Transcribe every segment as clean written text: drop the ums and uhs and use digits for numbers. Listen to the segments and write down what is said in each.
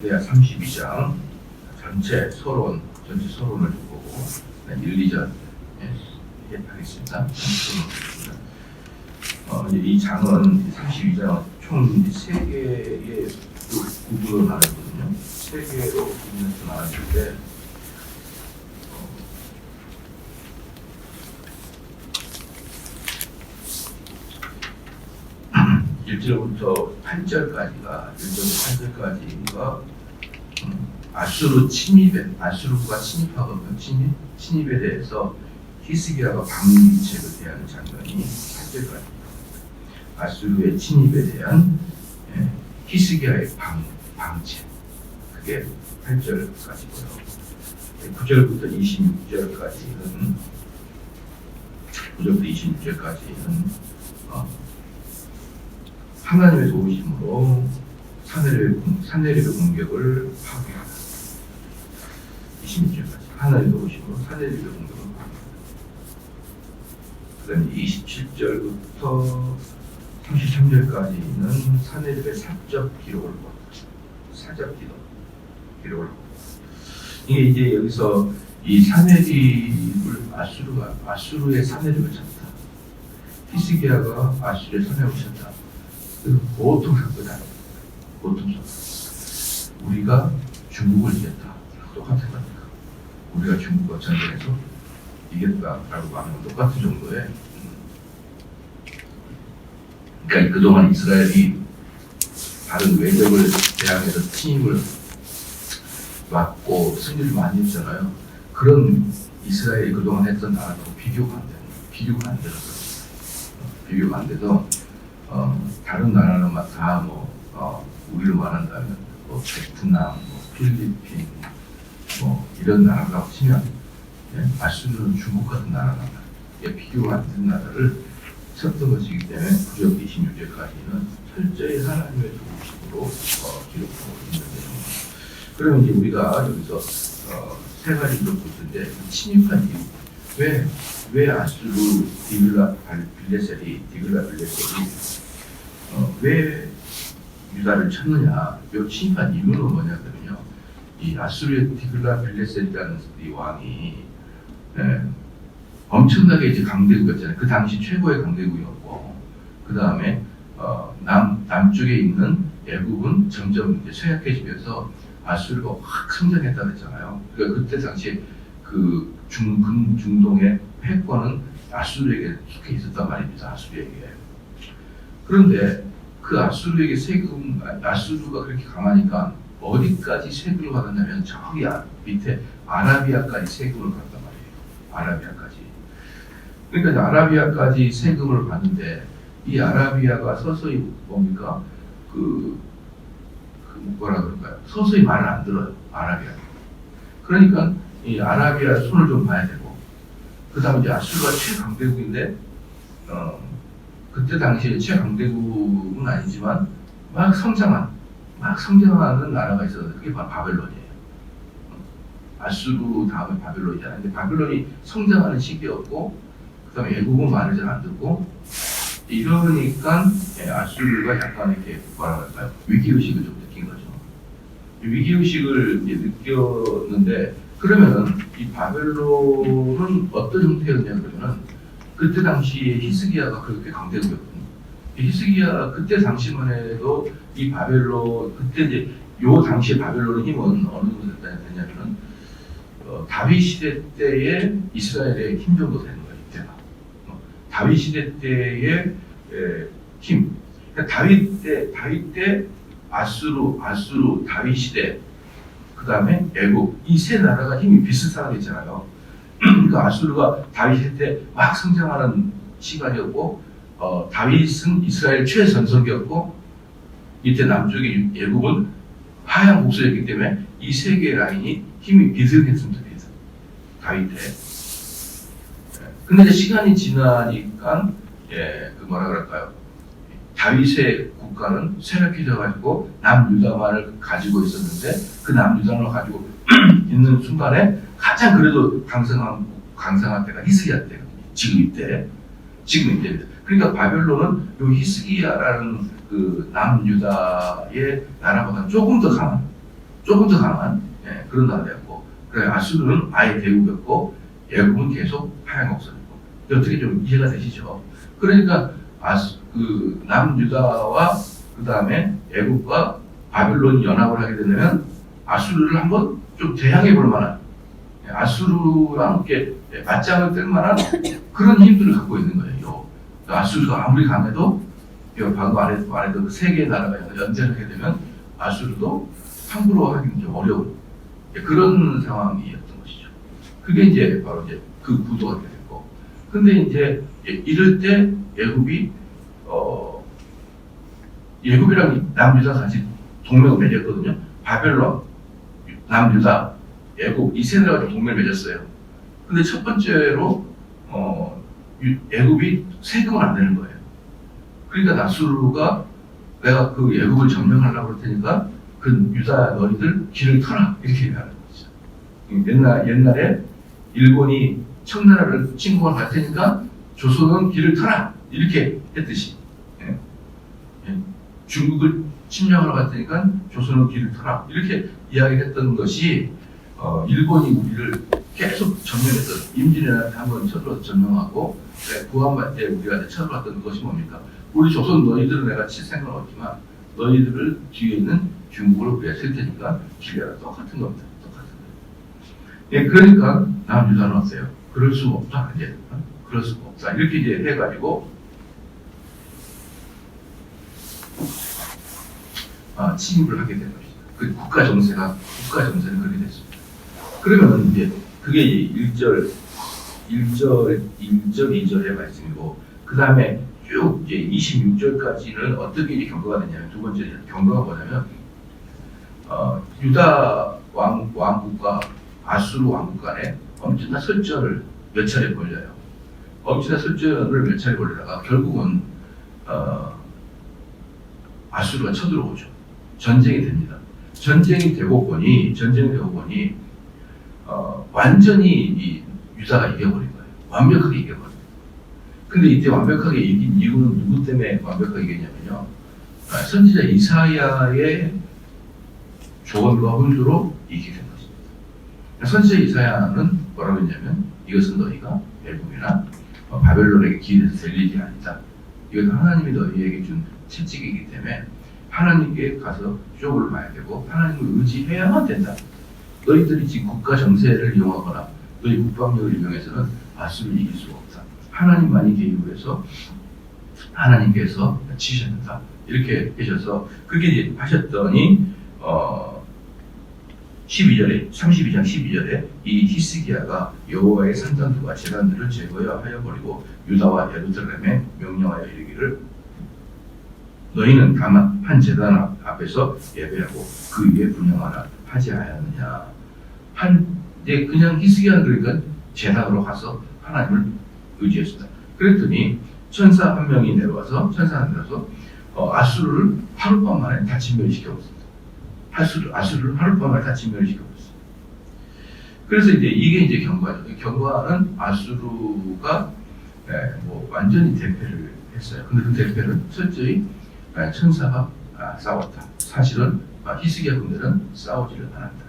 이사야 32장 전체 서론을 좀 보고 1, 2절 하겠습니다. 이제 이 장은 32장은 총 3개의 구분으로 나누거든요. 3개로 구분해서 나눴을 때 1절부터 8절까지가 아수르가 침입하고 침입에 대해서 히스기야가 방위책을 대하는 장면이 8절까지. 아수르의 침입에 대한 히스기야의 방책, 그게 8절까지고요. 9절부터 26절까지는 하나님의 도우심으로 산헤립의 공격을 파괴하다. 26절까지 하나님의 도우심으로 산헤립의 공격을 파괴하다. 그 다음에 27절부터 33절까지는 산헤립의 사적 기록을 보았다. 사적 기록을 보았다. 이게 이제 여기서 이 산헤립을 아수르의 산헤립을 쳤다. 히스기야가 아수르의 산헤립을 쳤다. 보통사건 아니에요. 보통사건. 우리가 중국을 이겼다. 똑같은 겁니다. 우리가 중국과 전쟁에서 이겼다라고 하는 똑같은 정도의. 그러니까 그동안 이스라엘이 다른 외적을 대항해서 침입을 막고 승리를 많이 했잖아요. 그런 이스라엘이 그동안 했던 나라하고 비교가 안 돼서 다른 나라는 다 우리를 말한다면 베트남, 필리핀 이런 나라가 치면 아수르는 중국 같은 나라가 비교가 안 되는 나라를 쳤던 것이기 때문에 9절 26절까지는 철저히 하나님의 도우심으로 기록하고 있는데, 그러면 이제 우리가 여기서 세 가지를 볼 텐데, 침입한 이유, 왜 아수르 디글라 빌레셀이 왜 유다를 쳤느냐? 이 침입한 이유는 뭐냐면요, 이 아수르의 디글라 빌레셀이라는 이 왕이 엄청나게 이제 강대국이었잖아요. 그 당시 최고의 강대국이었고, 그 다음에 남쪽에 있는 애국은 점점 이제 쇠약해지면서 아수르가 확 성장했다 그랬잖아요. 그러니까 그때 당시에 그 중동의 패권은 아수르에게 속해 있었단 말입니다. 아수르에게. 그런데 그 아수르에게 아수르가 그렇게 강하니까 어디까지 세금을 받았냐면 저기 밑에 아라비아까지 세금을 받았단 말이에요. 아라비아까지. 그러니까 아라비아까지 세금을 받는데, 이 아라비아가 서서히 뭡니까? 뭐라 그럴까요? 서서히 말을 안 들어요. 아라비아. 그러니까 이 아라비아 손을 좀 봐야 되고, 그 다음에 이제 아수르가 최강대국인데, 그때 당시에 최강대국은 아니지만 막 성장하는 나라가 있어서 그게 바로 바벨론이에요. 아수르 다음에 바벨론이잖아요. 근데 바벨론이 성장하는 시기였고, 그 다음에 애국은 말을 잘 안 듣고, 이러니까 아수르가 약간 이렇게 뭐라 그럴까요? 위기의식을 좀 느낀 거죠. 위기의식을 이제 느꼈는데, 그러면은 이 바벨론은 어떤 형태였냐 그러면은, 그때 당시에 히스기야가 그렇게 강대국이었거든요. 히스기야 그때 당시만 해도 이 바벨론, 그때 이제 요 당시에 바벨론의 힘은 어느 정도 됐냐면은 다윗 시대 때의 이스라엘의 힘 정도 되는 거예요. 이때가 다윗 시대 때의 힘. 그러니까 다윗 때 아수르, 다윗 시대, 그 다음에 애국, 이 세 나라가 힘이 비슷하겠잖아요. 그러니까 아수르가 다윗 시대 때 막 성장하는 시간이었고, 다윗은 이스라엘 최전성기였고, 이때 남쪽의 애국은 하향 복수였기 때문에 이 세 개의 라인이 힘이 비슷했습니다. 다윗 때. 근데 이제 시간이 지나니까 뭐라 그럴까요? 다윗의 국가는 쇠약해져가지고 남유다만을 가지고 있었는데, 그 남유다만을 가지고 있는 순간에 가장 그래도 강성한 때가 히스기야 때거든요. 지금 이때입니다. 그러니까 바벨론은 요 히스기야라는 그 남유다의 나라보다 조금 더 강한 조금 더 강한 그런 나라였고, 그래 아수르는 아예 대국이었고 애굽은 계속 하얀곡선이고. 어떻게 좀 이해가 되시죠? 그러니까 그 남유다와 그 다음에 애굽과 바벨론이 연합을 하게 되면 아수르를 한번 좀 대항해 볼 만한, 아수르랑 이렇게 맞짱을 뜰 만한 그런 힘들을 갖고 있는 거예요. 아수르가 아무리 강해도 방금 말했던 그 세 개의 나라가 연대하게 되면 아수르도 함부로 하기는 좀 어려운 그런 상황이었던 것이죠. 그게 이제 바로 이제 그 구도가 됐고, 근데 이제 이럴 때 애굽이랑 남유다 같이 동맹을 맺었거든요. 바벨론, 남유다, 애굽 이 세 나라가 동맹을 맺었어요. 근데 첫 번째로 애굽이 세금을 안 내는 거예요. 그러니까 나수르가 내가 그 애굽을 점령하려고 그럴 테니까 그 유다 너희들 길을 터라 이렇게 얘기하는 거죠. 옛날에 일본이 청나라를 침공을 할 테니까 조선은 길을 터라 이렇게 했듯이, 중국을 침략하러 갈 테니까 조선은 길을 터라 이렇게 이야기했던 것이 일본이 우리를 계속 점령했던, 임진왜란때 한번 쳐들어서 점령하고 구한말 때 우리가 쳐들어왔던 것이 뭡니까? 우리 조선 너희들은 내가 칠 생각은 없지만 너희들을 뒤에 있는 중국을 우리가 칠 테니까 기회가 똑같은 겁니다. 똑같은 거예요. 그러니까 남유다는 어때요? 그럴 수 없다. 이제 그럴 수 없다. 이렇게 이제 해가지고 침입을 하게 된 것이죠. 그 국가 정세는 그렇게 됐습니다. 그러면 이제 그게 1절, 2절의 말씀이고, 그 다음에 쭉 이제 26절까지는 어떻게 이제 경고가 되냐면, 두 번째 경고가 뭐냐면, 유다 왕국과 아수르 왕국 간에 엄청난 설전을 몇 차례 벌려요. 엄청난 설전을 몇 차례 벌리다가 결국은 아수르가 쳐들어오죠. 전쟁이 됩니다. 전쟁이 되고 보니 완전히 이 유다가 이겨버린 거예요. 완벽하게 이겨버린 거예요. 근데 이때 완벽하게 이긴 이유는 누구 때문에 완벽하게 이겼냐면요. 선지자 이사야의 조언과 훈수로 이기게 된 것입니다. 선지자 이사야는 뭐라고 했냐면, 이것은 너희가 애굽이나 바벨론에게 기대서 될 일이 아니다. 이것은 하나님이 너희에게 준 채찍이기 때문에 하나님께 가서 쇼를 봐야 되고 하나님을 의지해야만 된다. 너희들이 지금 국가 정세를 이용하거나 너희 국방력을 이용해서는 아수르를 이길 수가 없다. 하나님만이 개입을 해서 하나님께서 치셔야 된다. 이렇게 하셔서 그렇게 이제 하셨더니 32장 12절에 이 히스기야가 여호와의 산당들과 제단들을 제거하여 버리고 유다와 예루살렘에 명령하여 이르기를 너희는 다만 한 제단 앞에서 예배하고 그 위에 분향하라 하지 않았느냐. 이제 그냥 히스기야는 그러니까 제단으로 가서 하나님을 의지했습니다. 그랬더니 천사 한 명이 내려와서 아수르를 하룻밤 만에 다 진멸시켜버렸습니다. 아수르를 하룻밤 만에 다 진멸시켜버렸습니다. 그래서 이제 이게 이제 경과죠. 경과는 아수르가 완전히 대패를 했어요. 근데 그 대패를 철저히 천사가 싸웠다. 사실은 히스기야 군대는 싸우지를 않았다.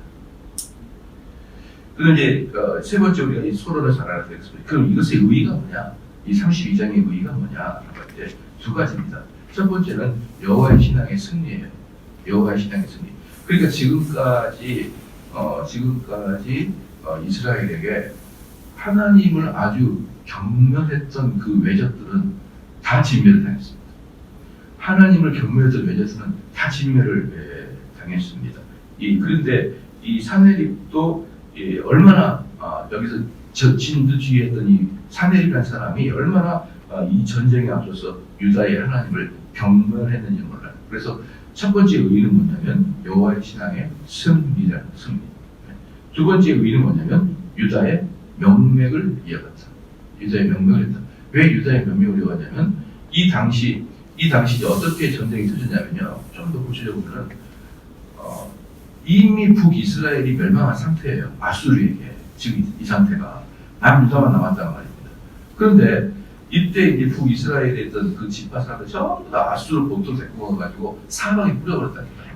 그리고 이제 세 번째 우리가 이 소론을 잘 알아야 되겠습니다. 그럼 이것의 의의가 뭐냐? 이 32장의 의의가 뭐냐? 할 때 두 가지입니다. 첫 번째는 여호와의 신앙의 승리예요. 여호와의 신앙의 승리. 그러니까 지금까지 이스라엘에게 하나님을 아주 경멸했던 그 외적들은 다 진멸을 당했습니다. 하나님을 경멸했던 외적들은 다 진멸을 당했습니다. 그런데 이 사내립도 얼마나 여기서 진두지휘했던 이 사내립이라는 사람이 얼마나 이 전쟁에 앞서서 유다의 하나님을 경멸했는지 몰라요. 그래서 첫 번째 의의는 뭐냐면 여호와의 신앙의 승리다. 승리. 두 번째 의의는 뭐냐면 유다의 명맥을 이어갔다. 유다의 명맥을 했다. 왜 유다의 명맥을 이어갔냐면 이 당시 어떻게 전쟁이 터졌냐면요. 좀 더 구체적으로 보면 이미 북이스라엘이 멸망한 상태예요. 아수르에게. 지금 이 상태가 남유다만 남았단 말입니다. 그런데 이때 이제 북이스라엘에 있던 그 지파사들 전부 다 아수르 본토로 데리고 가가지고 사방에 뿌려버렸다니까요.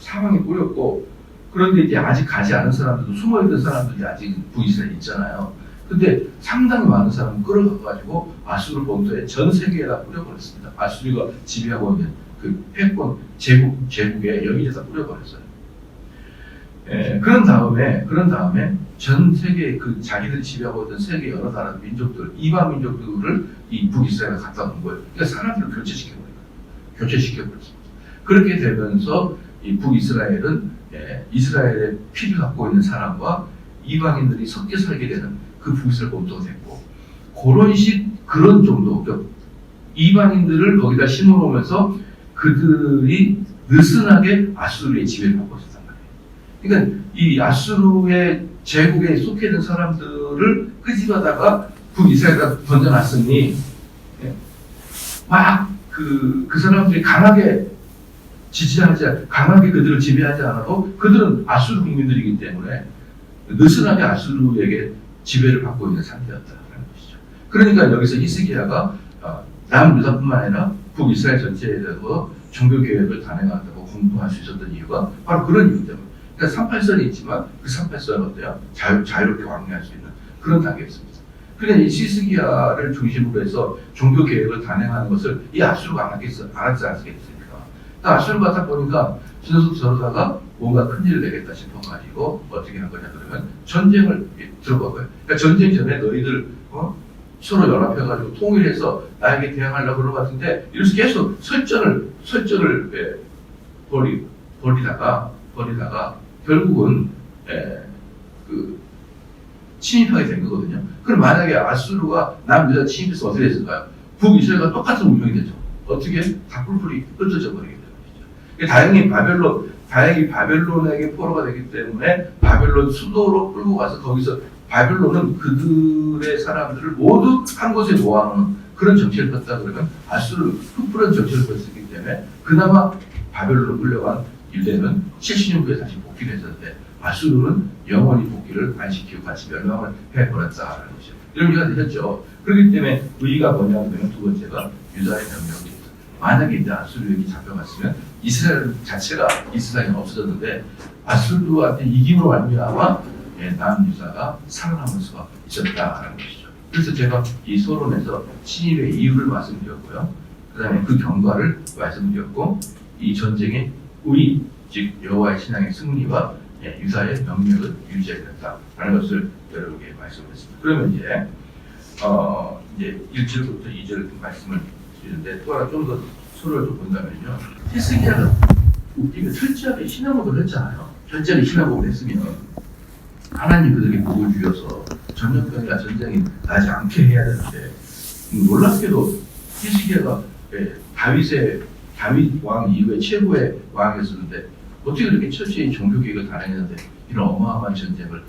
사방에 뿌렸고 그런데 이제 아직 가지 않은 사람들도 숨어있는 사람들이 아직 북이스라엘에 있잖아요. 근데 상당히 많은 사람을 끌어가가지고 아수르 본토에 전 세계에다 뿌려버렸습니다. 아수르가 지배하고 있는 그 패권 제국에 여기에다 뿌려버렸어요. 그런 다음에 전 세계 그 자기들이 지배하고 있던 세계 여러 나라 민족들, 이방 민족들을 이 북이스라엘에 갖다 놓은 거예요. 그러니까 사람들을 교체시켜버렸습니다. 그렇게 되면서 이 북이스라엘은 이스라엘의 피를 갖고 있는 사람과 이방인들이 섞여 살게 되는 그 북이스라엘 본토가 됐고, 그런 정도, 그러니까 이방인들을 거기다 심어놓으면서 그들이 느슨하게 아수르의 지배를 받고 있었단 말이에요. 그러니까 이 아수르의 제국에 속해 있는 사람들을 끄집어다가 북이스라엘에다 던져놨으니 막 그 사람들이 강하게 강하게 그들을 지배하지 않아도 그들은 아수르 국민들이기 때문에 느슨하게 아수르에게 지배를 받고 있는 상태였다는 것이죠. 그러니까 여기서 히스기야가 남유다뿐만 아니라 북이스라엘 전체에 대해서 종교개혁을 단행한다고 공포할 수 있었던 이유가 바로 그런 이유 때문에. 그러니까 38선이 있지만 그 38선은 어때요? 자유롭게 왕래할 수 있는 그런 단계였습니다. 그러니까 이 히스기야를 중심으로 해서 종교개혁을 단행하는 것을 이 아수르가 알았지 않겠습니까? 아수르가 딱 보니까 저러다가 뭔가 큰일을 내겠다 싶어가지고 어떻게 한 거냐 그러면 전쟁을 들어간 거예요. 그러니까 전쟁 전에 너희들 서로 연합해가지고 통일해서 나에게 대항하려고 그런 것 같은데 이래서 계속 설전을 벌이다가 결국은 침입하게 된 거거든요. 그럼 만약에 아수르가 남유다 침입해서 어떻게 됐을까요? 북이스라엘과 똑같은 운명이 되죠. 어떻게? 다 뿔뿔이 흩어져 버리게 되는 거죠. 다행히 바벨론에게 포로가 되기 때문에 바벨론 수도로 끌고 가서 거기서 바벨론은 그들의 사람들을 모두 한 곳에 모아놓은 그런 정치를 폈다 그러면 아수르 흩뿌른 정치를 폈기 때문에 그나마 바벨론으로 끌려간 유대는 70년 후에 다시 복귀를 했었는데 아수르는 영원히 복귀를 안 시키고 같이 멸망을 해버렸다는 것이죠. 이런 의미가 되셨죠. 그렇기 때문에 의의가 뭐냐면 두 번째가 유다의 명령이 있어요. 만약에 이제 아수르에게 잡혀갔으면 이스라엘 자체가 이스라엘이 없어졌는데 아수르한테 이김으로 말미암아 남유다가 살아남을 수가 있었다라는 것이죠. 그래서 제가 이 서론에서 침입의 이유를 말씀드렸고요. 그 다음에 그 경과를 말씀드렸고 이 전쟁의 우리 즉 여호와의 신앙의 승리와 유다의 명령을 유지하겠다라는 것을 여러분에게 말씀드렸습니다. 그러면 이제 1절부터 2절 말씀을 드리는데 또 하나 좀 더 서로를 좀 본다면요. 히스기야는 웃기게 철저하게 신앙을 했잖아요. 철저하게 신앙을 했으면 하나님 그들에게 복을 주셔서 전염병이나 전쟁이 나지 않게 해야 되는데 놀랍게도 히스기야가 다윗 왕 이후에 최고의 왕이었는데 어떻게 그렇게 철저히 종교개혁을 단행했는데 이런 어마어마한 전쟁을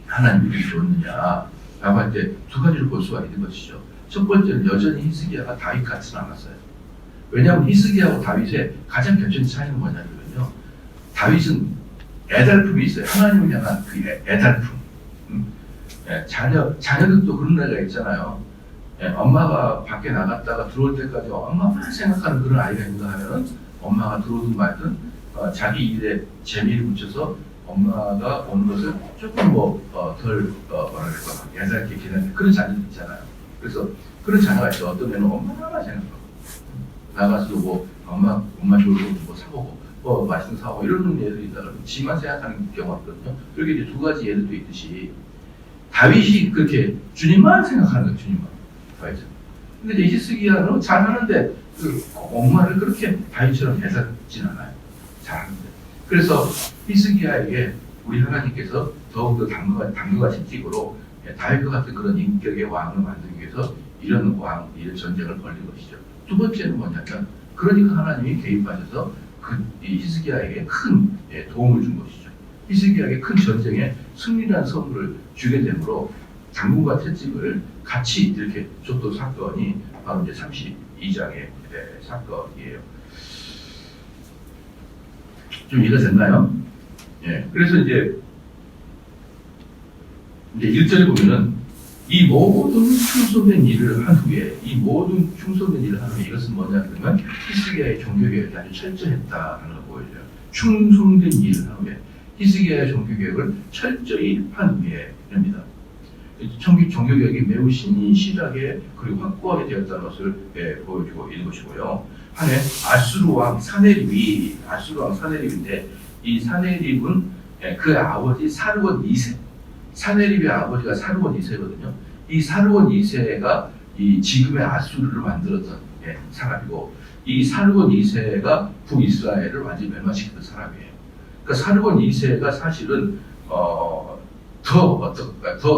하나님이 주었느냐라고 할 때 두 가지를 볼 수가 있는 것이죠. 첫 번째는 여전히 히스기야가 다윗 같지는 않았어요. 왜냐하면 히스기야하고 다윗의 가장 결정적인 차이는 뭐냐면요. 다윗은 애달품이 있어요. 하나님을 향한 그 애달품. 자녀들도 그런 애가 있잖아요. 엄마가 밖에 나갔다가 들어올 때까지 엄마만 생각하는 그런 아이가 있는가 하면 엄마가 들어오든 말든 자기 일에 재미를 붙여서 엄마가 오는 것을 조금 덜 애달게 기다리는 그런 자녀들 있잖아요. 그래서 그런 자녀가 있어. 어떤 애는 엄마만 생각하고 나가서도 엄마 좋은 거 사오고 맛있는 거 사오고 이러는 애들이 있다가 지만 생각하는 경우가 있거든요. 그렇게 이제 두 가지 예들도 있듯이 다윗이 그렇게 주님만 생각하는 거예요. 주님만. 다윗은. 근데 이제 히스기야는 잘하는데 엄마를 그렇게 다윗처럼 애살진 않아요. 잘하는데. 그래서 히스기야에게 우리 하나님께서 더욱더 당근과 틱으로 다윗과 같은 그런 인격의 왕을 만들기 위해서 이런 전쟁을 벌린 것이죠. 두 번째는 뭐냐면 그러니까 하나님이 개입하셔서 이 히스기야에게 큰 도움을 준 것이죠. 히스기야에게 큰 전쟁에 승리라는 선물을 주게 되므로 당근과 채찍을 같이 이렇게 줬던 사건이 바로 이제 32장의 사건이에요. 좀 이해가 됐나요? 그래서 이제 1절에 보면은 이 모든 충성된 일을 한 후에 이것은 뭐냐 그러면 히스기야의 종교개혁이 아주 철저했다는 걸 보여줘요. 충성된 일을 한 후에 히스기야의 종교개혁을 철저히 한 후에입니다. 종교개혁이 매우 신실하게 그리고 확고하게 되었다는 것을 보여주고 있는 것이고요. 한해 아수르왕 사네립인데 이 사네립은 그의 아버지 사르곤 2세, 사네립의 아버지가 사르곤 2세거든요. 이 사르곤 2세가 이 지금의 아수르를 만들었던 사람이고, 이 사르곤 2세가 북이스라엘을 완전히 멸망시켰던 사람이에요. 그러니까 사르곤 2세가 사실은 더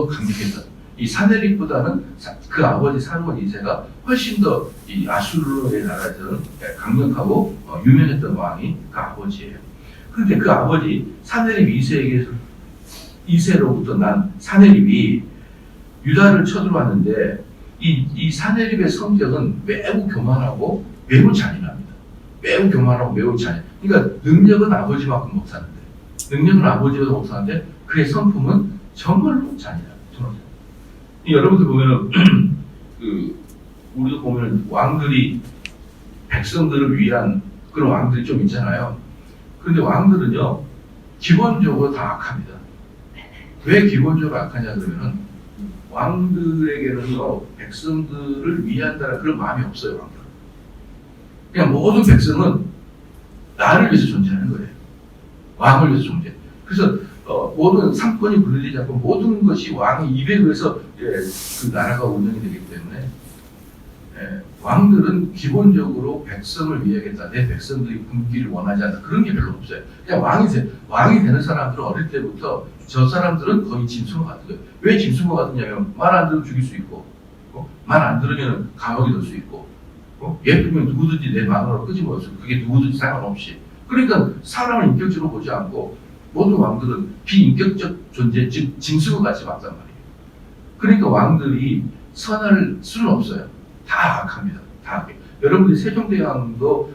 강력했던, 이 사네립보다는 그 아버지 사르곤 2세가 훨씬 더 이 아수르의 나라에서는 강력하고 유명했던 왕이 그 아버지예요. 그런데 그 아버지 사네립 2세로부터 난 사네립이 유다를 쳐들어왔는데, 이 사네립의 성격은 매우 교만하고 매우 잔인합니다. 매우 교만하고 매우 잔인. 그러니까 능력은 아버지만큼 못하는데 그의 성품은 정말로 잔인합니다. 여러분들 보면은 우리도 보면은 왕들이 백성들을 위한 그런 왕들이 좀 있잖아요. 그런데 왕들은요 기본적으로 다 악합니다. 왜 기본적으로 악하냐 그러면은 왕들에게는요 백성들을 위한다는 그런 마음이 없어요. 왕들은 그냥 모든 백성은 나를 위해서 존재하는 거예요. 왕을 위해서 존재. 그래서 모든 상권이 분리되지 않고 모든 것이 왕의 입에 의해서 그 나라가 운영이 되기 때문에 왕들은 기본적으로 백성을 위하겠다. 내 백성들이 굶기를 원하지 않다. 그런 게 별로 없어요. 그냥 왕이 되는 사람들은 어릴 때부터 저 사람들은 거의 짐승과 같은 거예요. 왜 짐승과 같으냐면 말 안 들으면 죽일 수 있고, 말 안 들으면 감옥에 넣을 수 있고, 예쁘면 누구든지 내 마음으로 끄집어낼 수 있고, 그게 누구든지 상관없이. 그러니까 사람을 인격적으로 보지 않고 모든 왕들은 비인격적 존재, 즉 짐승과 같이 봤단 말이에요. 그러니까 왕들이 선할 수는 없어요. 다 악합니다. 다 악해요. 여러분들이 세종대왕도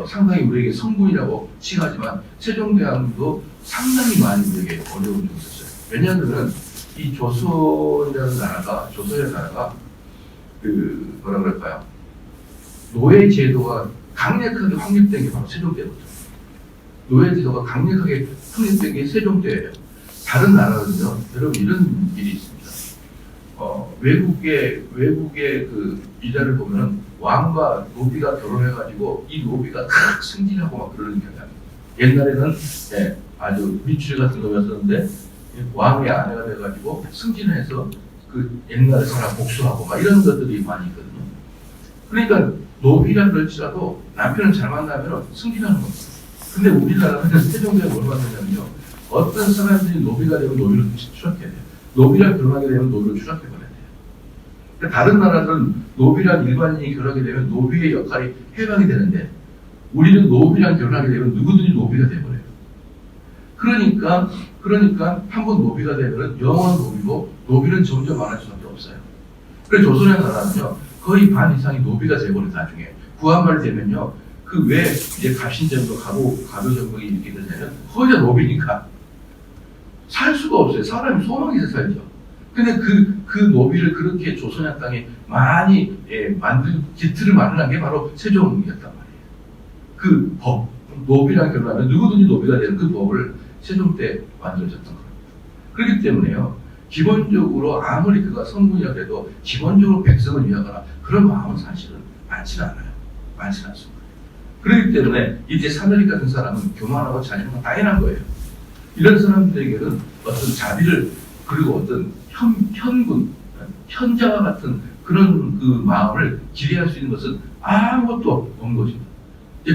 상당히 우리에게 성군이라고 칭하지만 세종대왕도 상당히 많이 우리에게 어려운 적이 있었어요. 왜냐하면 이 조선이라는 나라가 뭐라 그럴까요? 노예 제도가 강력하게 확립된 게 바로 세종 때부터. 노예 제도가 강력하게 확립된 게 세종 때예요. 다른 나라는요, 여러분 이런 일이 있습니다. 외국의 그 일화를 보면은 왕과 노비가 결혼해가지고 이 노비가 탁 승진하고 막 그러는 경향이. 옛날에는 아주 밑줄 같은 거였었는데 왕의 아내가 돼가지고 승진해서 그 옛날 사람 복수하고 막 이런 것들이 많이 있거든요. 그러니까 노비라 그럴지라도 남편을 잘 만나면 승진하는 겁니다. 근데 우리나라는 세종대가 뭘 만드냐면요, 어떤 사람들이 노비가 되면 노비를 추락해야 돼요. 노비랑 결혼하게 되면 노비를 추락해버려야 돼요. 그러니까 다른 나라들은 노비랑 일반인이 결혼하게 되면 노비의 역할이 해방이 되는데 우리는 노비랑 결혼하게 되면 누구든지 노비가 돼버려요. 그러니까 한 번 노비가 되면 영원한 노비고 노비는 점점 많을 수밖에 없어요. 그래서 조선의 나라는요 거의 반 이상이 노비가 돼버려요. 나중에 구한말 되면요 그 왜 이제 갑신정도 가도정국이 이렇게 되냐면 거의 다 노비니까 살 수가 없어요. 사람이 소망에서 살죠. 근데 그 노비를 그렇게 조선의 땅에 많이 기틀을 마련한 게 바로 세종이었단 말이에요. 그 법, 노비랑 결혼하면 누구든지 노비가 되는 그 법을 세종 때 만들어졌던 겁니다. 그렇기 때문에요, 기본적으로 아무리 그가 성군이라 해도 기본적으로 백성을 위하거나 그런 마음은 사실은 많지는 않아요. 많지는 않습니다. 그렇기 때문에 이제 사내립 같은 사람은 교만하고 잔인한 당연한 거예요. 이런 사람들에게는 어떤 자비를 그리고 어떤 현자와 같은 그런 그 마음을 기대할 수 있는 것은 아무것도 없는 것입니다.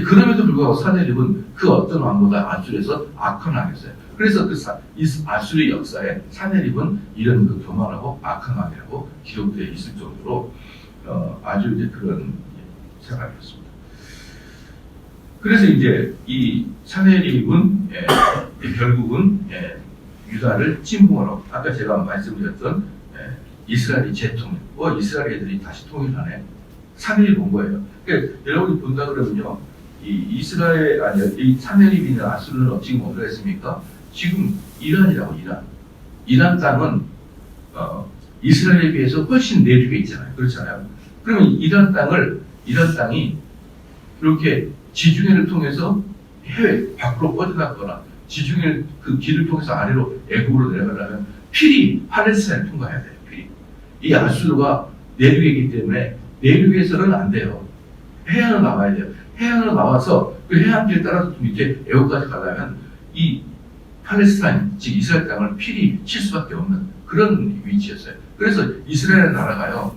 그럼에도 불구하고 사내립은 그 어떤 왕보다 아수르에서 악한 왕이었어요. 그래서 이 아수르의 역사에 사내립은 이런 그 교만하고 악한 왕이라고 기록되어 있을 정도로 아주 이제 그런 사람이었습니다. 그래서 이제 이 사내립은 결국은 유다를 침공하러, 아까 제가 말씀드렸던 이스라엘이 재통일, 이스라엘 애들이 다시 통일하네. 사내립 온 거예요. 그러니까 여러분이 본다 그러면요, 이 사내립이나 아수르는 지금 어디가 있습니까? 지금 이란이라고, 이란 땅은 이스라엘에 비해서 훨씬 내륙에 있잖아요. 그렇잖아요. 그러면 이란 땅이 이렇게 지중해를 통해서 해외 밖으로 뻗어나거나 지중해 그 길을 통해서 아래로 애굽으로 내려가려면 필히 팔레스타인을 통과해야 돼요. 필히. 이 아수르가 내륙에 있기 때문에 내륙에서는 안 돼요. 해안으로 나와야 돼요. 해안으로 나와서 그 해안길 따라서 밑에 애국까지 가려면 이 팔레스타인, 즉 이스라엘 땅을 필히 칠 수밖에 없는 그런 위치였어요. 그래서 이스라엘 나라가요.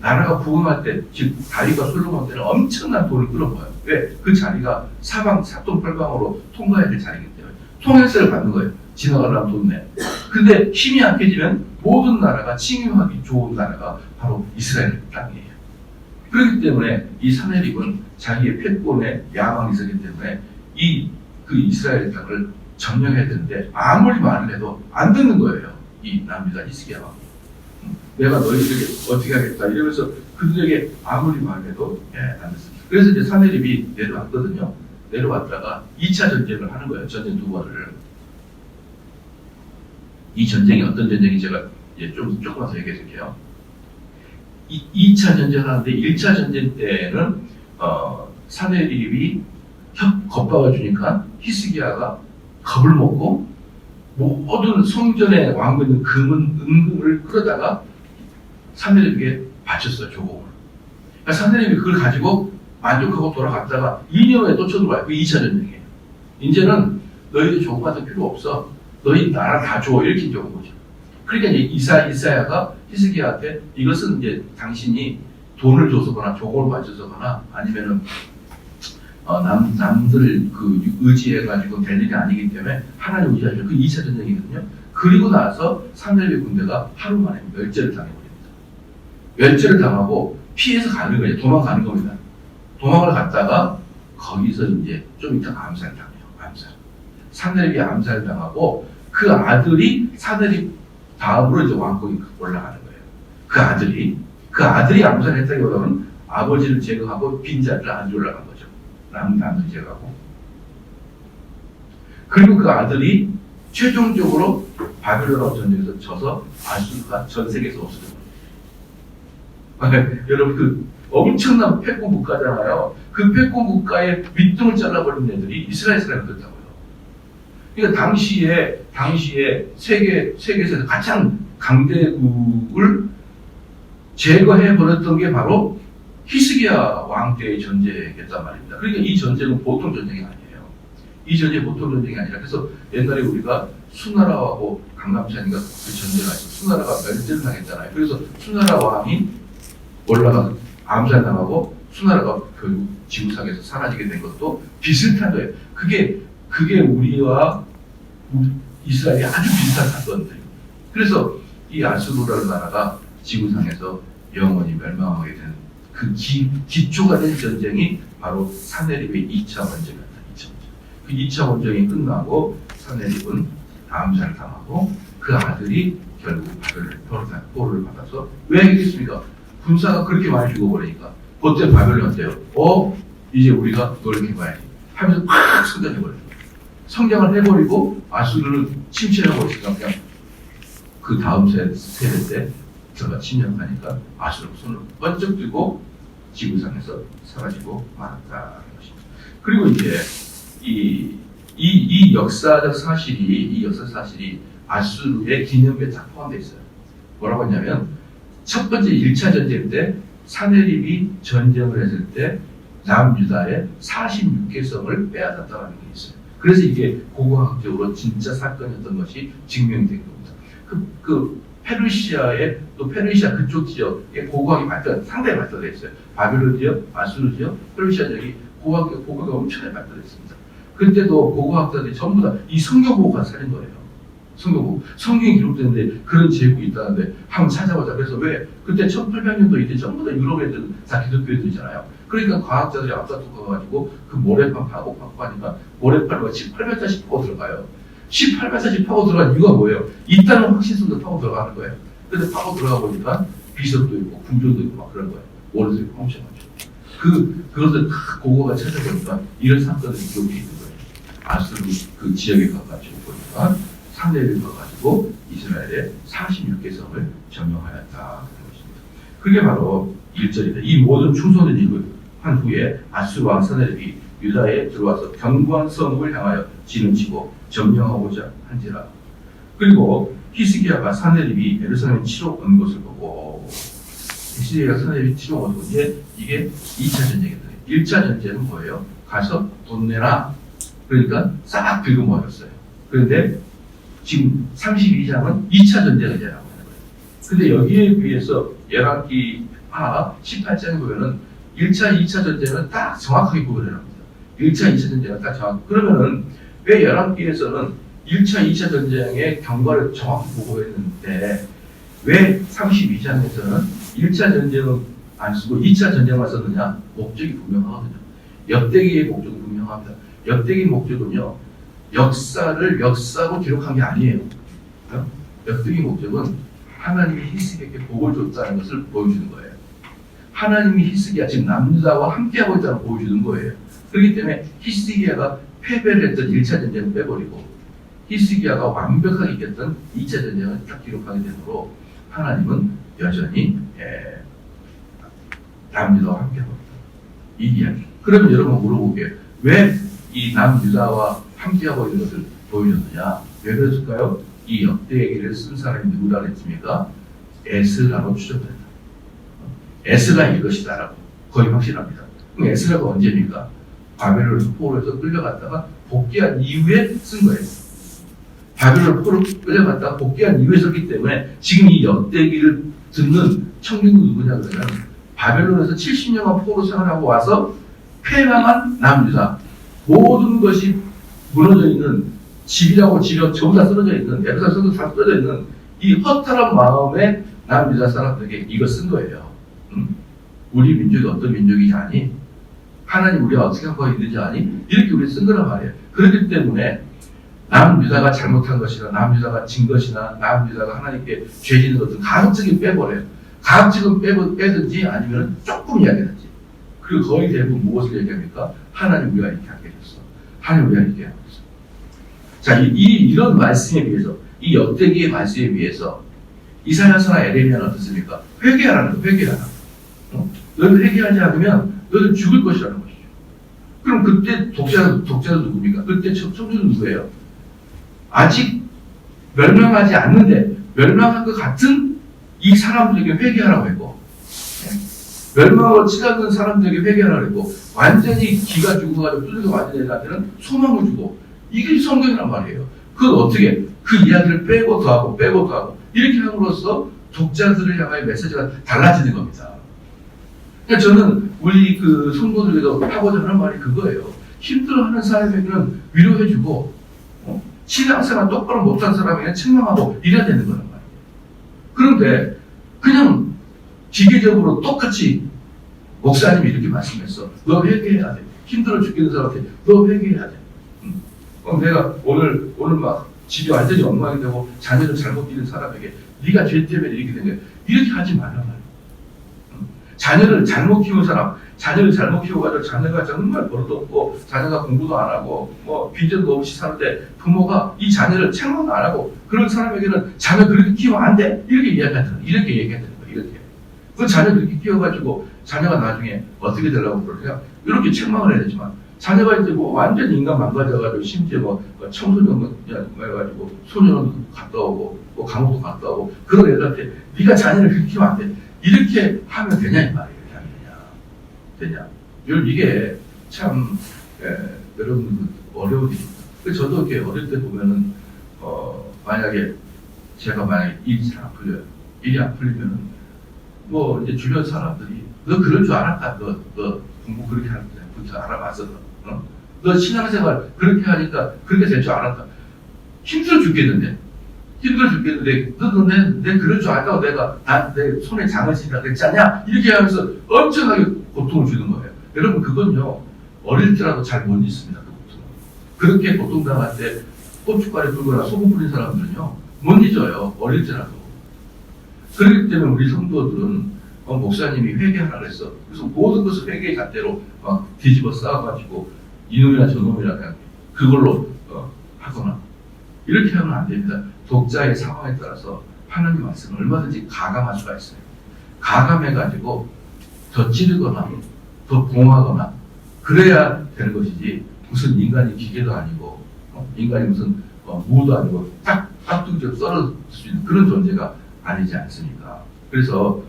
나라가 부흥할 때, 즉 다윗과 솔로몬 때는 엄청난 돈을 끌어모아요. 왜? 그 자리가 사방 사통팔방으로 통과해야 될 자리이기 때문에 통행세를 받는 거예요. 지나가려면 돈 내. 근데 힘이 약해지면 모든 나라가 침입하기 좋은 나라가 바로 이스라엘 땅이에요. 그렇기 때문에 이 사내립은 자기의 패권에 야망이 있었기 때문에 그 이스라엘 땅을 점령해야 되는데 아무리 말을 해도 안 듣는 거예요. 이 남유다 히스기야 왕. 내가 너희들에게 어떻게 하겠다 이러면서 그들에게 아무리 말해도 안 듣습니다. 그래서 이제 사내립이 내려왔거든요. 내려왔다가 2차 전쟁을 하는 거예요. 전쟁 두 번을. 이 전쟁이 어떤 전쟁인지 제가 이제 조금 더 얘기해 드릴게요. 2차 전쟁을 하는데 1차 전쟁 때는 사내립이 겁박아 주니까 히스기야가 겁을 먹고 모든 성전에 왕고 있는 은금을 끌어다가 사내립에게 바쳤어요. 조공을. 그러니까 사내립이 그걸 가지고 만족하고 돌아갔다가 2년 후에 또 쳐들어와요. 그 2차 전쟁이에요. 이제는 너희들 조공 같은 필요 없어. 너희 나라 다 줘. 이렇게 적은 거죠. 그러니까 이제 이사야가 히스기야한테 이것은 이제 당신이 돈을 줘서거나 조공을 바쳐서거나 아니면은 남들 그 의지해가지고 될 일이 아니기 때문에 하나님 의지하죠. 그 2차 전쟁이거든요. 그리고 나서 사내립의 군대가 하루 만에 멸절을 당해버립니다. 멸절을 당하고 피해서 가는 거예요. 도망가는 겁니다. 도망을 갔다가 거기서 이제 좀 이따 암살을 당해요. 암살. 사내립이 암살을 당하고 그 아들이 사내립 다음으로 이제 왕권이 올라가는 거예요. 그 아들이 암살했다기보다는 아버지를 제거하고 빈자리를 안 올라간 거죠. 남을 제거하고. 그리고 그 아들이 최종적으로 바벨론 전쟁에서 져서 아수르가 전 세계에서 없어져요. 여러분 그 엄청난 패권 국가잖아요. 그 패권 국가의 밑둥을 잘라버린 애들이 이스라엘 사람이었다고요. 그러니까 당시에 세계에서 가장 강대국을 제거해버렸던 게 바로 히스기야 왕 때의 전쟁이었단 말입니다. 그러니까 이 전쟁은 보통 전쟁이 아니에요. 이 전쟁이 보통 전쟁이 아니라 그래서 옛날에 우리가 수나라하고 강남찬이가 그 전쟁을 하죠. 수나라가 멸절을 당했잖아요. 그래서 수나라 왕이 올라가서 암살당하고 수나라가 결국 지구상에서 사라지게 된 것도 비슷한 거예요. 그게 우리와 이스라엘이 아주 비슷한 사건들이에요. 그래서 이 아수르라는 나라가 지구상에서 영원히 멸망하게 된 그 기초가 된 전쟁이 바로 사내립의 2차 원정이었다. 2차 원정. 그 2차 원정이 끝나고 사내립은 암살을 당하고 그 아들이 결국 포로를 받아서 왜 했겠습니까? 군사가 그렇게 많이 죽어버리니까 그때 바벨론 어때요? 이제 우리가 노력해봐야지 하면서 팍 성장해버려요. 성장을 해버리고 아수르를 침체해버리니까 그냥 그 다음 세대 때 제가 침략하니까 아수르 손을 번쩍 들고 지구상에서 사라지고 말았다는 것입니다. 그리고 이제 이 역사적 사실이 아수르의 기념비에 다 포함되어 있어요. 뭐라고 했냐면 첫 번째 1차 전쟁 때 사내립이 전쟁을 했을 때 남유다의 46개성을 빼앗았다는 게 있어요. 그래서 이게 고고학적으로 진짜 사건이었던 것이 증명이 된 겁니다. 페르시아 그쪽 지역에 고고학이 상당히 발달되어 있어요. 바벨론 지역, 아수르 지역, 페르시아 지역이 고고학이 엄청나게 발달되어 있습니다. 그때도 고고학자들이 전부 다 이 성경 보고 가서 살린 거예요. 성경 보고. 성경이 기록되는데 그런 제국이 있다는데 한번 찾아보자. 그래서 왜? 그때 1800년도 이때 전부 다 유럽 애들 다 기독교 애들이잖아요. 그러니까 과학자들이 앞다투 가가지고 그 모래판 파고 하니까 모래판과 1800자씩 파고 들어가요. 1800자씩 파고 들어간 이유가 뭐예요? 있다는 확신성도 파고 들어가는 거예요. 근데 파고 들어가 보니까 비석도 있고 궁전도 있고 막 그런 거예요. 모래도 있고 엄청 많죠. 그것을 고고가 찾아보니까 이런 사건들이 기록이 있는 거예요. 아수르 그 지역에 가가지고 보니까 사내립을 가가지고 이스라엘의 46개성을 점령하였다는 것입니다. 그게 바로 1절입니다. 이 모든 충성을 이루한 후에 아수르 왕 사내립이 유다에 들어와서 견고한 성읍을 향하여 진을 치고 점령하고자 한지라. 그리고 히스기야가 사내립이 예루살렘 치러 온 것을 보고, 히스기야가 사내립이 치러 온 것을 이제 이게 2차 전쟁이다. 1차 전쟁은 뭐예요? 가서 돈 내라. 그러니까 싹 긁어 모았어요. 그런데 지금 32장은 2차 전쟁을 이야기하고 있는 거예요. 근데 여기에 비해서 열왕기하 18장에 보면은 1차, 2차 전쟁은 딱 정확하게 구분을 합니다. 1차, 2차 전쟁은 딱 정확하게. 그러면은 왜 열왕기에서는 1차, 2차 전쟁의 경과를 정확히 보고했는데 왜 32장에서는 1차 전쟁은 안 쓰고 2차 전쟁만 썼느냐? 목적이 분명하거든요. 역대기의 목적이 분명합니다. 역대기 목적은요, 역사를 역사로 기록한 게 아니에요. 역대기 목적은 하나님이 히스기야에게 복을 줬다는 것을 보여주는 거예요. 하나님이 히스기야, 지금 남유다와 함께하고 있다는 걸 보여주는 거예요. 그렇기 때문에 히스기야가 패배를 했던 1차 전쟁을 빼버리고 히스기야가 완벽하게 이겼던 2차 전쟁을 딱 기록하게 되므로 하나님은 여전히 남유다와 함께하고 있다. 이 이야기. 그러면 여러분 물어볼게요. 왜 이 남유다와 함께하고 있는 것을 보여줬느냐? 왜 그랬을까요? 이 역대기를 쓴 사람이 누구라 했습니까? 에스라로 추정된다. 에스라 이것이다라고 거의 확실합니다. 그럼 에스라가 언제입니까? 바벨론 포로에서 끌려갔다가 복귀한 이후에 쓴 거예요. 바벨론 포로 끌려갔다가 복귀한 이후에 썼기 때문에 지금 이 역대기를 듣는 청중은 누구냐 그러면 바벨론에서 70년간 포로 생활하고 와서 패망한 남유다. 모든 것이 무너져 있는 집이라고 지력 전부 다 쓰러져 있는 예루살렘도 다 쓰러져 있는 이 허탈한 마음에 남유다 사람들에게 이거 쓴 거예요. 우리 민족이 어떤 민족이지 아니? 하나님 우리가 어떻게 하고 있는지 아니? 이렇게 우리 쓴 거란 말이에요. 그렇기 때문에 남유다가 잘못한 것이나 남유다가 진 것이나 남유다가 하나님께 죄 짓는 것들 가급적이 빼버려요. 가급적은 빼든지 아니면 조금 이야기하든지. 그리고 거의 대부분 무엇을 얘기합니까? 하나님 우리가 이렇게 하게 됐어. 하나님 우리가 이렇게 하고 있어. 자, 이런 말씀에 비해서, 이 역대기의 말씀에 비해서 이사야서나 에레미야는 어떻습니까? 회개하라는 거, 회개하라. 너희들 회개하지 않으면 너희들 죽을 것이라는 것이죠. 그럼 그때 독자는 누굽니까? 그때 청중은 누구예요? 아직 멸망하지 않는데 멸망할 것 같은 이 사람들에게 회개하라고 했고, 멸망을 치닫는 사람들에게 회개하라고 했고, 완전히 기가 죽어가지고 뚜들겨 맞은 애들한테는 소망을 주고, 이게 성경이란 말이에요. 그건 어떻게 그 이야기를 빼고 더하고 빼고 더하고 이렇게 함으로써 독자들을 향하여 메시지가 달라지는 겁니다. 그러니까 저는 우리 그 성도들에게 하고자 하는 말이 그거예요. 힘들어하는 사람에게는 위로해주고, 신앙생활 똑바로 못한 사람에게는 책망하고 이래야 되는 거란 말이에요. 그런데 그냥 기계적으로 똑같이 목사님이 이렇게 말씀했어. 너 회개해야 돼. 힘들어 죽겠는 사람한테 너 회개해야 돼. 그럼 내가 오늘 막 집이 완전히 엉망이 되고 자녀를 잘못 기른 사람에게 네가 죄 때문에 이렇게 된 거야. 이렇게 하지 말란 말이야. 자녀를 잘못 키운 사람, 자녀를 잘못 키워가지고 자녀가 정말 버릇없고 자녀가 공부도 안 하고 뭐 비전도 없이 사는데 부모가 이 자녀를 책망도 안 하고 그런 사람에게는 자녀 그렇게 키우면 안 돼. 이렇게 얘기하잖아. 이렇게 얘기하는 거야. 이렇게. 그 자녀 그렇게 키워가지고 자녀가 나중에 어떻게 되려고 그러냐. 이렇게 책망을 해야 되지만 자녀가 이제 뭐 완전 인간 망가져가지고 심지어 뭐 청소년 해가지고 소년원 갔다 오고 뭐 감옥도 갔다 오고 그런 애들한테 네가 자녀를 그렇게 키우면 안 돼. 이렇게 하면 되냐 이 말이에요. 이렇게 하면 되냐. 이게 참 여러분 어려운 일입니다. 저도 이렇게 어릴 때 보면은 만약에 제가 만약에 일이 잘 안 풀려요. 일이 안 풀리면은 뭐 이제 주변 사람들이 너 그럴 줄 알았다. 너 공부 그렇게 하는 거 그렇게 알아봤어. 너 신앙생활 그렇게 하니까 그렇게 될 줄 알았다. 힘들어 죽겠는데 내 그럴 줄 알았다고 내 손에 장을 치니까 그랬지 않냐? 이렇게 하면서 엄청나게 고통을 주는 거예요. 여러분 그건요 어릴 때라도 잘 못 잊습니다. 그 고통. 그렇게 고통당할 때 고춧가루 불거나 소금 뿌린 사람들은요 못 잊어요. 어릴 때라도. 그렇기 때문에 우리 성도들은 목사님이 회개하라 그랬어. 그래서 모든 것을 회개의 잣대로 막 뒤집어 쌓아가지고 이놈이나 저놈이나 그냥 그걸로 하거나 이렇게 하면 안 됩니다. 독자의 상황에 따라서 하나님 말씀을 얼마든지 가감할 수가 있어요. 가감해가지고 더 찌르거나 더 봉하거나 그래야 되는 것이지 무슨 인간이 기계도 아니고 인간이 무슨 무도 아니고 깍두기처럼 썰어질 수 있는 그런 존재가 아니지 않습니까? 그래서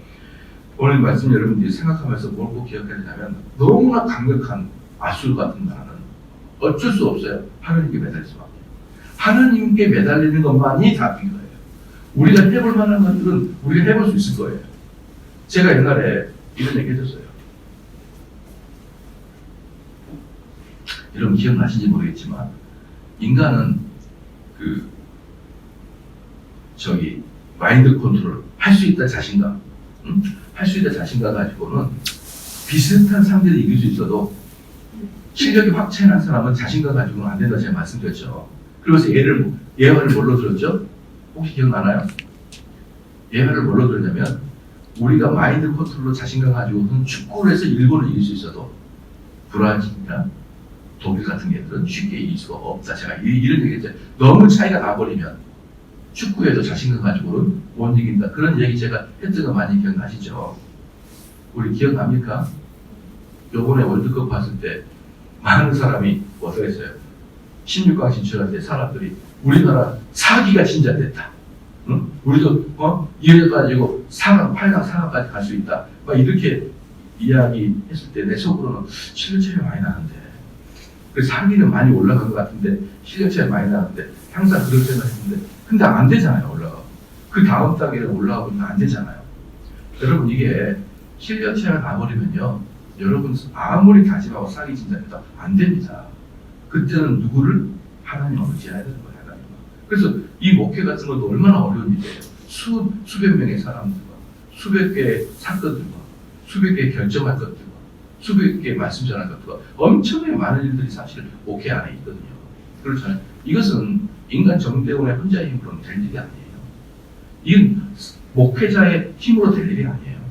오늘 말씀 여러분들이 생각하면서 뭘 꼭 기억해야 되냐면 너무나 강력한 아술 같은 나라는 어쩔 수 없어요. 하나님께 매달릴 수밖에. 하나님께 매달리는 것만이 답인 거예요. 우리가 해볼 만한 것들은 우리가 해볼 수 있을 거예요. 제가 옛날에 이런 얘기 해줬어요. 여러분 기억나시는지 모르겠지만 인간은 마인드 컨트롤 할 수 있다 자신감 할 수 있다 자신감 가지고는 비슷한 상대를 이길 수 있어도 실력이 확 차이난 사람은 자신감 가지고는 안 된다 제가 말씀드렸죠. 그래서 예화를 뭘로 들었죠? 혹시 기억나나요? 예화를 뭘로 들었냐면 우리가 마인드 컨트롤로 자신감 가지고는 축구를 해서 일본을 이길 수 있어도 브라질이나 독일 같은 애들은 쉽게 이길 수가 없다. 제가 이런 얘기했죠. 너무 차이가 나버리면 축구에도 자신감 가지고는 못 이긴다. 그런 얘기 제가 했던 거 많이 기억나시죠? 우리 기억납니까? 요번에 월드컵 봤을 때 많은 사람이 뭐라고 했어요? 16강 진출할 때 사람들이 우리나라 사기가 진짜 됐다. 응? 우리도 이래가지고 4강, 8강, 4강까지 갈 수 있다. 막 이렇게 이야기했을 때 내 속으로는 실력 차이가 많이 나는데 그 상위는 많이 올라간 것 같은데 실력 차이가 많이 나는데 항상 그런 생각했는데 근데 안 되잖아요. 올라가. 그 다음 단계에 올라가 보면 안 되잖아요. 여러분 이게 실력 차이가 나버리면요. 여러분 아무리 다짐하고 사기 진다해도 안 됩니다. 그때는 누구를? 하나님을 의지해야 되는 거예요. 하나님. 그래서 이 목회 같은 것도 얼마나 어려운 일이에요. 수백 명의 사람들과 수백 개의 사건들과 수백 개의 결정할 것들과 수백 개의 말씀 전할 것들과 엄청나게 많은 일들이 사실 목회 안에 있거든요. 그렇잖아요. 이것은 인간 정대원의 혼자의 힘으로는 될 일이 아니에요. 이건 목회자의 힘으로 될 일이 아니에요.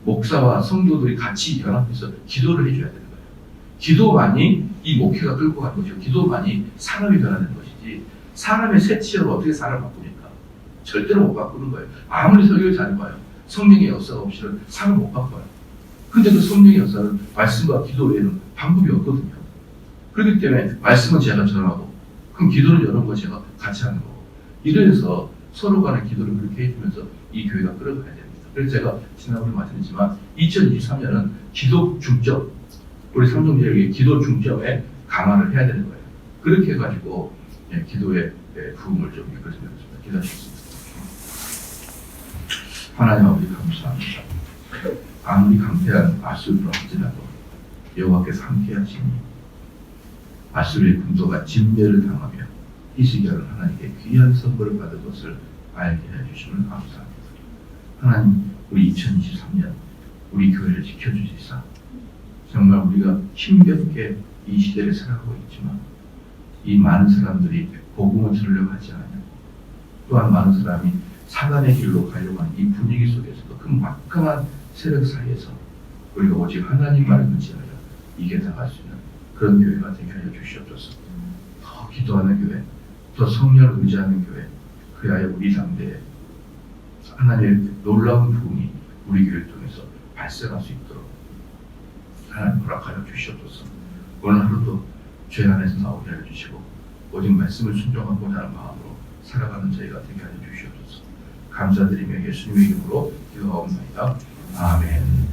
목사와 성도들이 같이 연합해서 기도를 해줘야 되는 거예요. 기도만이 이 목회가 끌고 가는 것이고 기도만이 사람이 변화되는 것이지 사람의 새치어로 어떻게 사람을 바꿉니까? 절대로 못 바꾸는 거예요. 아무리 설교를 잘해봐요. 성령의 역사가 없이는 사람을 못 바꿔요. 근데 그 성령의 역사는 말씀과 기도 외에는 방법이 없거든요. 그렇기 때문에 말씀은 제가 전하고 그럼 기도는 여러분과 제가 같이 하는 거고 이래서 서로 간의 기도를 그렇게 해주면서 이 교회가 끌어가야 됩니다. 그래서 제가 지난번에 말씀드렸지만 2023년은 기도 중점 우리 삼성제일교회 기도 중점에 강화를 해야 되는 거예요. 그렇게 해가지고 기도의 부흥을 좀 이끌었으면 좋겠습니다. 기도하시겠습니다. 하나님 아버지 감사합니다. 아무리 강태한 아수르로 할지라도 여호와께서 함께 하시니 아수르의 군도가 진멸을 당하며 히스기야는 하나님께 귀한 선물을 받은 것을 알게 해주시면 감사합니다. 하나님 우리 2023년 우리 교회를 지켜주시사 정말 우리가 힘겹게 이 시대를 살아가고 있지만 이 많은 사람들이 복음을 들으려고 하지 않아요. 또한 많은 사람이 사단의 길로 가려고 하는 이 분위기 속에서도 그 막강한 세력 사이에서 우리가 오직 하나님만을 의지하여 이겨 나갈 수 있는 그런 교회가 되게 하여 주시옵소서. 더 기도하는 교회, 더 성령을 의지하는 교회, 그리하여 우리 당대에 하나님의 놀라운 부흥이 우리 교회를 통해서 발생할 수 있도록 하나님 허락하여 주시옵소서. 오늘 하루도 죄 안에서 나오게 하여 주시고 오직 말씀을 순종하고자 하는 마음으로 살아가는 저희가 되게 하여 주시옵소서. 감사드리며 예수님의 이름으로 기도하옵나이다. 아멘.